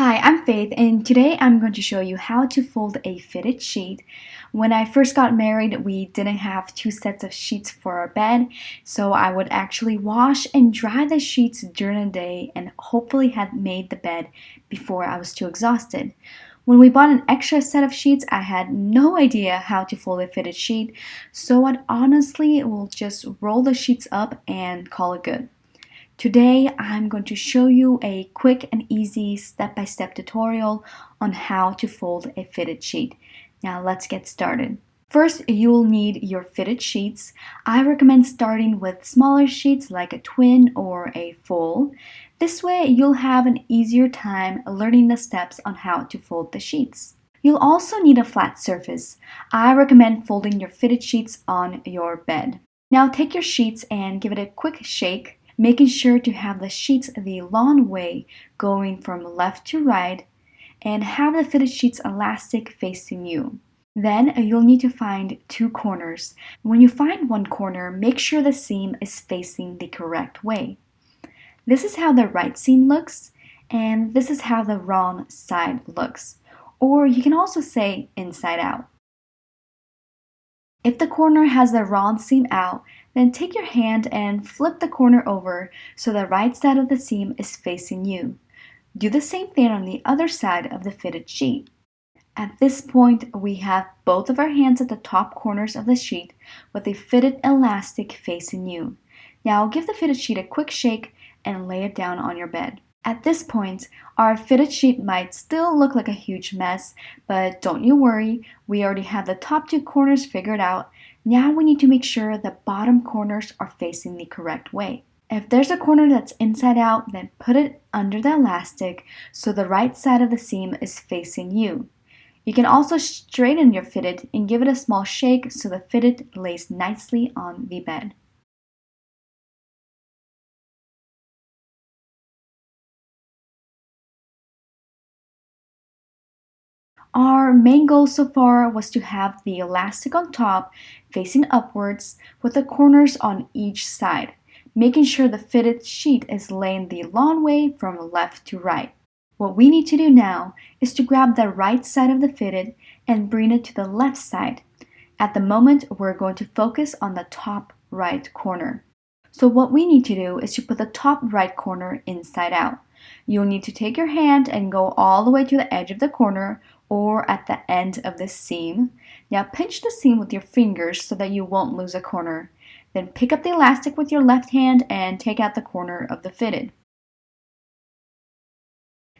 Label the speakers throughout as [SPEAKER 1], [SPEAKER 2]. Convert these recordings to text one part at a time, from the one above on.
[SPEAKER 1] Hi, I'm Faith, and today I'm going to show you how to fold a fitted sheet. When I first got married, we didn't have two sets of sheets for our bed, so I would actually wash and dry the sheets during the day and hopefully had made the bed before I was too exhausted. When we bought an extra set of sheets, I had no idea how to fold a fitted sheet, so I'd honestly will just roll the sheets up and call it good. Today, I'm going to show you a quick and easy step-by-step tutorial on how to fold a fitted sheet. Now let's get started. First, you'll need your fitted sheets. I recommend starting with smaller sheets like a twin or a full. This way, you'll have an easier time learning the steps on how to fold the sheets. You'll also need a flat surface. I recommend folding your fitted sheets on your bed. Now take your sheets and give it a quick shake, making sure to have the sheets the long way going from left to right and have the fitted sheets elastic facing you. Then you'll need to find two corners. When you find one corner, make sure the seam is facing the correct way. This is how the right seam looks, and this is how the wrong side looks. Or you can also say inside out. If the corner has the wrong seam out, then take your hand and flip the corner over so the right side of the seam is facing you. Do the same thing on the other side of the fitted sheet. At this point, we have both of our hands at the top corners of the sheet with a fitted elastic facing you. Now give the fitted sheet a quick shake and lay it down on your bed. At this point, our fitted sheet might still look like a huge mess, but don't you worry, we already have the top two corners figured out. Now we need to make sure the bottom corners are facing the correct way. If there's a corner that's inside out, then put it under the elastic so the right side of the seam is facing you. You can also straighten your fitted and give it a small shake so the fitted lays nicely on the bed. Our main goal so far was to have the elastic on top facing upwards with the corners on each side, making sure the fitted sheet is laying the long way from left to right. What we need to do now is to grab the right side of the fitted and bring it to the left side. At the moment, we're going to focus on the top right corner. So what we need to do is to put the top right corner inside out. You'll need to take your hand and go all the way to the edge of the corner or at the end of the seam. Now pinch the seam with your fingers so that you won't lose a corner. Then pick up the elastic with your left hand and take out the corner of the fitted.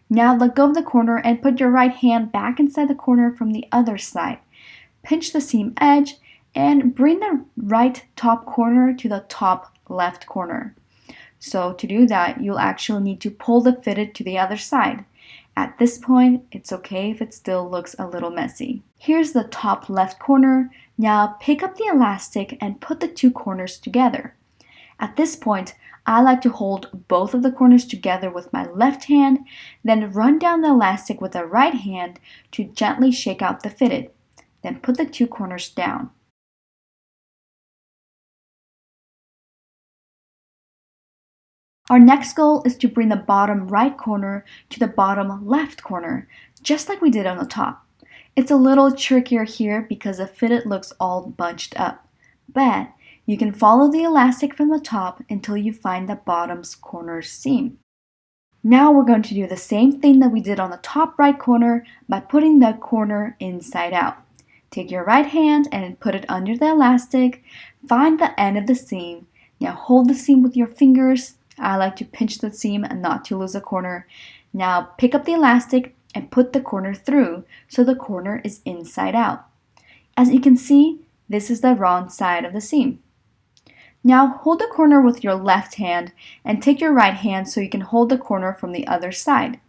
[SPEAKER 1] Now let go of the corner and put your right hand back inside the corner from the other side. Pinch the seam edge and bring the right top corner to the top left corner. So to do that, you'll actually need to pull the fitted to the other side. At this point, it's okay if it still looks a little messy. Here's the top left corner. Now pick up the elastic and put the two corners together. At this point, I like to hold both of the corners together with my left hand, then run down the elastic with the right hand to gently shake out the fitted. Then put the two corners down. Our next goal is to bring the bottom right corner to the bottom left corner, just like we did on the top. It's a little trickier here because the fitted looks all bunched up, but you can follow the elastic from the top until you find the bottom's corner seam. Now we're going to do the same thing that we did on the top right corner by putting the corner inside out. Take your right hand and put it under the elastic, find the end of the seam. Now hold the seam with your fingers. I like to pinch the seam and not to lose a corner. Now pick up the elastic and put the corner through so the corner is inside out. As you can see, this is the wrong side of the seam. Now hold the corner with your left hand and take your right hand so you can hold the corner from the other side.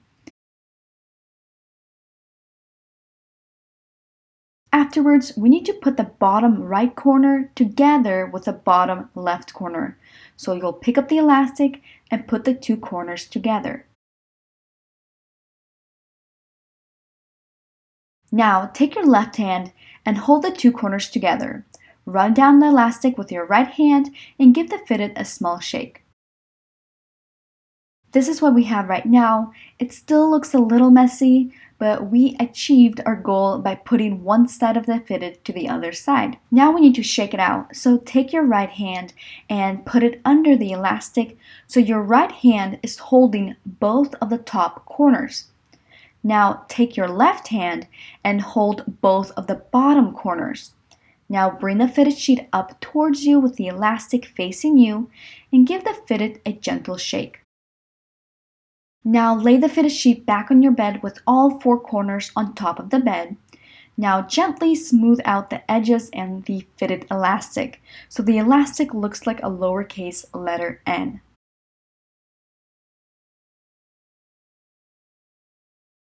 [SPEAKER 1] Afterwards, we need to put the bottom right corner together with the bottom left corner. So you'll pick up the elastic and put the two corners together. Now take your left hand and hold the two corners together. Run down the elastic with your right hand and give the fitted a small shake. This is what we have right now. It still looks a little messy, but we achieved our goal by putting one side of the fitted to the other side. Now we need to shake it out. So take your right hand and put it under the elastic so your right hand is holding both of the top corners. Now take your left hand and hold both of the bottom corners. Now bring the fitted sheet up towards you with the elastic facing you and give the fitted a gentle shake. Now lay the fitted sheet back on your bed with all four corners on top of the bed. Now gently smooth out the edges and the fitted elastic so the elastic looks like a lowercase letter N.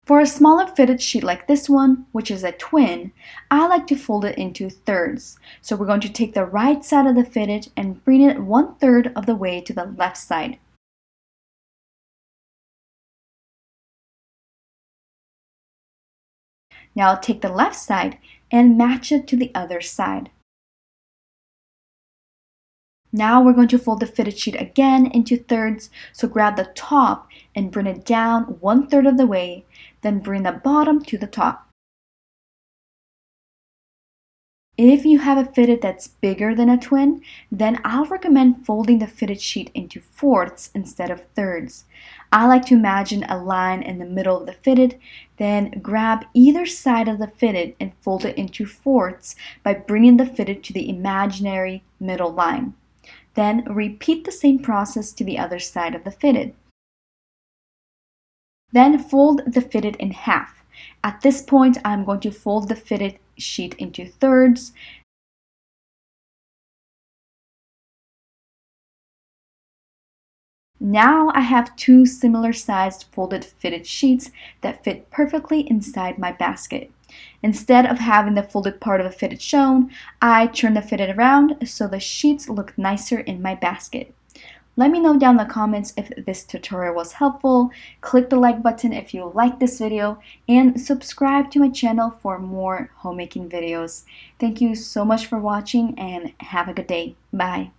[SPEAKER 1] For a smaller fitted sheet like this one, which is a twin, I like to fold it into thirds. So we're going to take the right side of the fitted and bring it 1/3 of the way to the left side. Now take the left side and match it to the other side. Now we're going to fold the fitted sheet again into thirds, so grab the top and bring it down 1/3 of the way, then bring the bottom to the top. If you have a fitted that's bigger than a twin, then I'll recommend folding the fitted sheet into fourths instead of thirds. I like to imagine a line in the middle of the fitted, then grab either side of the fitted and fold it into fourths by bringing the fitted to the imaginary middle line. Then repeat the same process to the other side of the fitted. Then fold the fitted in half. At this point, I'm going to fold the fitted sheet into thirds. Now I have two similar sized folded fitted sheets that fit perfectly inside my basket. Instead of having the folded part of the fitted shown, I turn the fitted around so the sheets look nicer in my basket. Let me know down in the comments if this tutorial was helpful. Click the like button if you like this video and subscribe to my channel for more homemaking videos. Thank you so much for watching and have a good day. Bye.